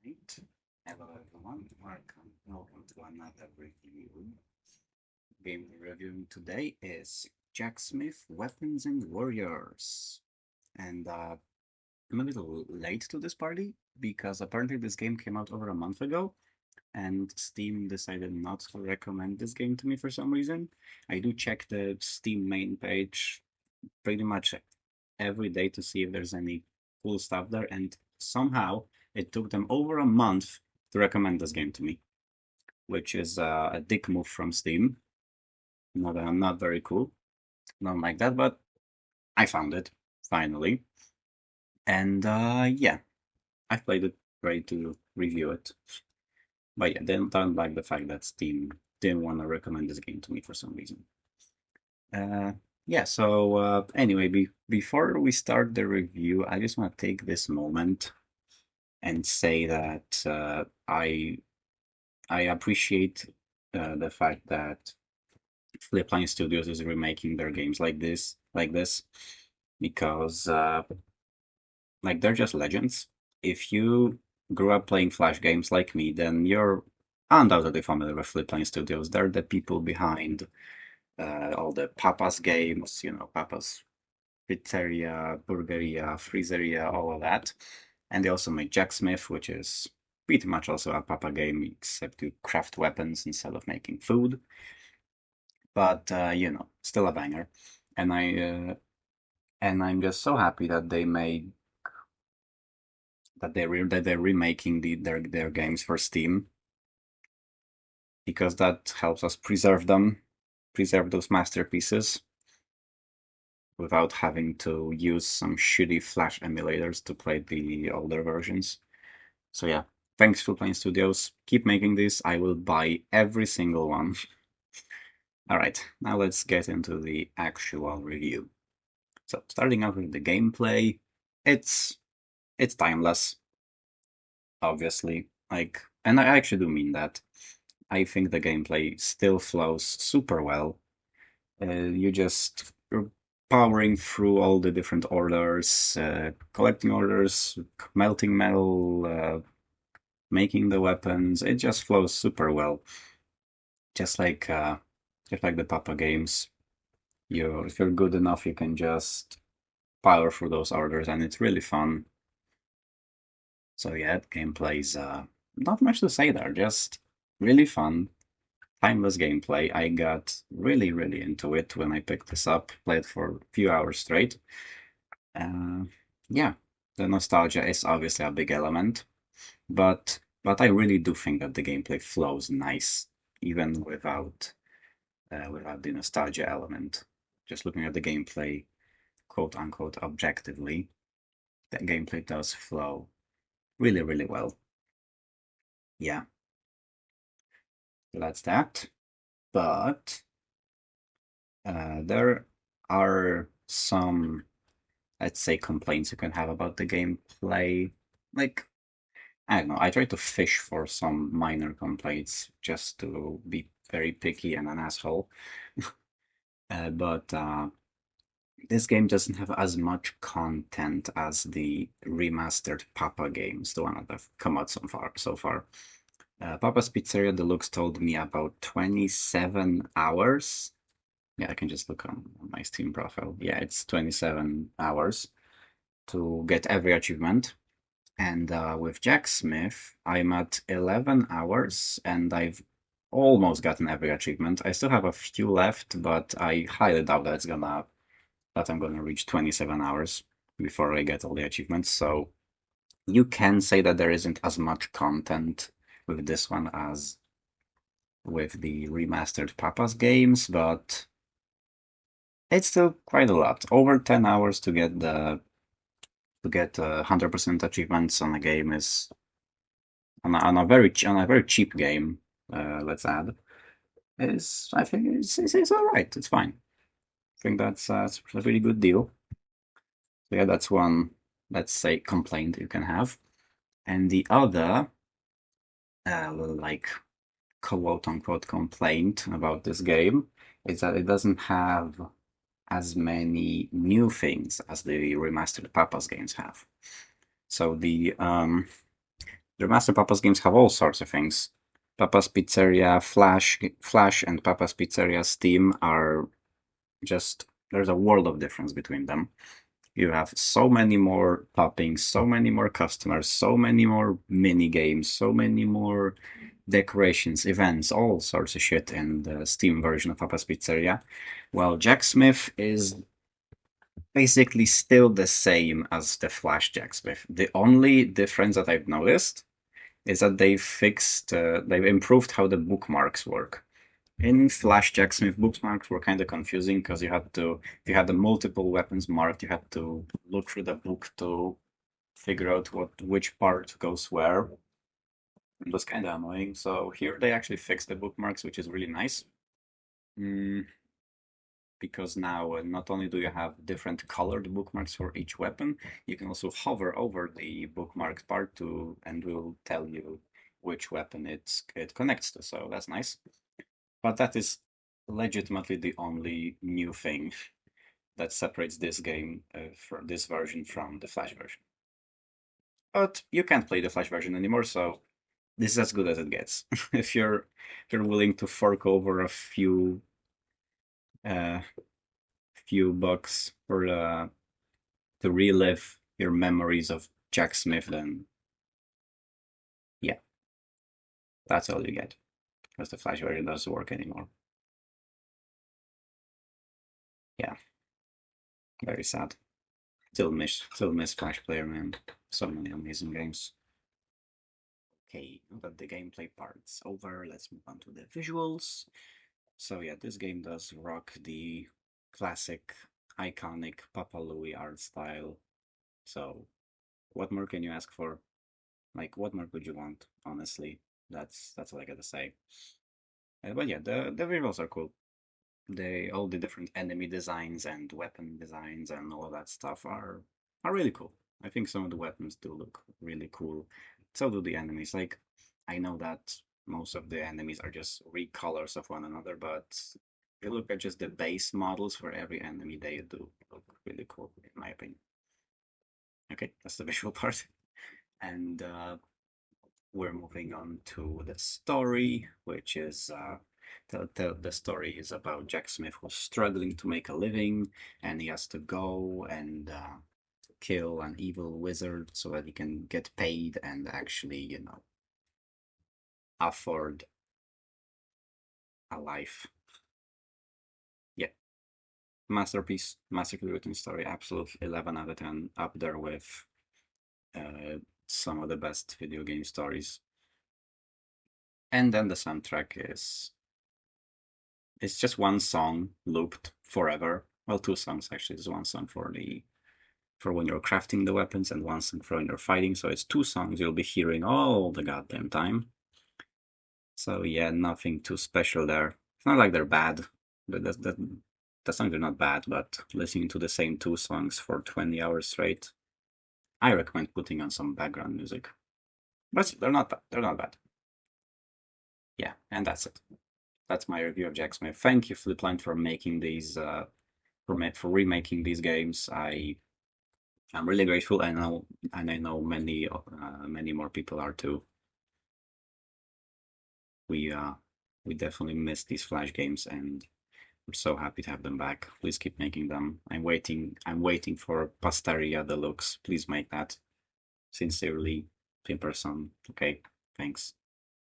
Right. Hello everyone, welcome to another review. Game we're reviewing today is Jacksmith Weapons and Warriors. And I'm a little late to this party because apparently this game came out over a month ago and Steam decided not to recommend this game to me for some reason. I do check the Steam main page pretty much every day to see if there's any cool stuff there, and somehow it took them over a month to recommend this game to me, which is a dick move from Steam. Not very cool, not like that, but I found it finally, and yeah, I played it, ready to review it. But yeah, they don't like the fact that Steam didn't want to recommend this game to me for some reason. Uh, yeah, so anyway, before we start the review, I just want to take this moment and say that I appreciate the fact that Flipline Studios is remaking their games like this, because like they're just legends. If you grew up playing Flash games like me, then you're undoubtedly familiar with Flipline Studios. They're the people behind all the Papa's games, Papa's Pizzeria, Burgeria, Freezeria, all of that. And they also made Jacksmith, which is pretty much also a Papa game, except you craft weapons instead of making food. But still a banger. And I'm just so happy that they're remaking their games for Steam, because that helps us preserve those masterpieces without having to use some shitty Flash emulators to play the older versions. So yeah, thanks Flipline Studios. Keep making this. I will buy every single one. Alright, now let's get into the actual review. So starting out with the gameplay, it's it's timeless, obviously. And I actually do mean that. I think the gameplay still flows super well. You're powering through all the different orders, collecting orders, melting metal, making the weapons. It just flows super well, just like uh, just like the Papa games. If you're good enough, you can just power through those orders, and it's really fun. So yeah, gameplay's not much to say there, just really fun, timeless gameplay. I got really, really into it when I picked this up, played for a few hours straight. Uh, yeah, the nostalgia is obviously a big element, but I really do think that the gameplay flows nice, even without the nostalgia element. Just looking at the gameplay, quote unquote, objectively, the gameplay does flow really, really well. Yeah, so that's that. But there are some, let's say, complaints you can have about the gameplay. Like, I don't know, I try to fish for some minor complaints just to be very picky and an asshole. But this game doesn't have as much content as the remastered Papa games, the one that have come out so far. Papa's Pizzeria Deluxe told me about 27 hours. Yeah, I can just look on my Steam profile. Yeah, it's 27 hours to get every achievement. And with Jacksmith, I'm at 11 hours and I've almost gotten every achievement. I still have a few left, but I highly doubt that I'm gonna reach 27 hours before I get all the achievements. So you can say that there isn't as much content with this one as with the remastered Papa's games, but it's still quite a lot. Over 10 hours to get 100% achievements on a game is on a very cheap game. Let's add is I think it's all right. It's fine. I think that's a really good deal. So yeah, that's one, let's say, complaint you can have. And the other, like, quote unquote complaint about this game is that it doesn't have as many new things as the remastered Papa's games have. So The Master Papa's games have all sorts of things. Papa's Pizzeria Flash and Papa's Pizzeria Steam are just there's a world of difference between them. You have so many more toppings, so many more customers, so many more mini games, so many more decorations, events, all sorts of shit in the Steam version of Papa's Pizzeria. Well, Jacksmith is basically still the same as the Flash Jacksmith. The only difference that I've noticed is that they've improved how the bookmarks work. In Flash Jacksmith, bookmarks were kind of confusing because if you had the multiple weapons marked, you had to look through the book to figure out which part goes where. It was kind of annoying. So here they actually fixed the bookmarks, which is really nice. Mm, because now not only do you have different colored bookmarks for each weapon, you can also hover over the bookmarks part and will tell you which weapon it connects to. So that's nice. But that is legitimately the only new thing that separates this game for this version from the Flash version. But you can't play the Flash version anymore, so this is as good as it gets. If you're willing to fork over a uh, few bucks for to relive your memories of Jack Smith, then yeah, that's all you get because the Flash version doesn't work anymore. Yeah, very sad. Still miss Flash Player, man. So many amazing games. Okay, now that the gameplay part's over, let's move on to the visuals. So yeah, this game does rock the classic, iconic Papa Louie art style. So what more can you ask for? Like, what more could you want? Honestly, that's all I gotta say. But yeah, the visuals are cool. They all the different enemy designs and weapon designs and all of that stuff are really cool. I think some of the weapons do look really cool. So do the enemies. Like I know that most of the enemies are just recolors of one another, but if you look at just the base models for every enemy, they do look really cool, in my opinion. Okay, that's the visual part. And we're moving on to the story, which is the story is about Jack Smith who's struggling to make a living, and he has to go and kill an evil wizard so that he can get paid and actually, afford a life. Yeah, masterpiece, masterfully written story, absolute 11 out of 10, up there with uh, some of the best video game stories. And then the soundtrack is it's just one song looped forever. Well, two songs actually. There's one song for when you're crafting the weapons and one song for when you're fighting. So it's two songs you'll be hearing all the goddamn time. So yeah, nothing too special there. It's not like they're bad. The songs are not bad, but listening to the same two songs for 20 hours straight, I recommend putting on some background music. But they're not bad. They're not bad. Yeah, and that's it. That's my review of Jack Smith. Thank you, Flipline, for making these for remaking these games. I'm really grateful. I know many more people are too. We uh, we definitely miss these Flash games, and we're so happy to have them back. Please keep making them. I'm waiting for Pastaria Deluxe. Please make that. Sincerely, Pimperson. Okay, thanks.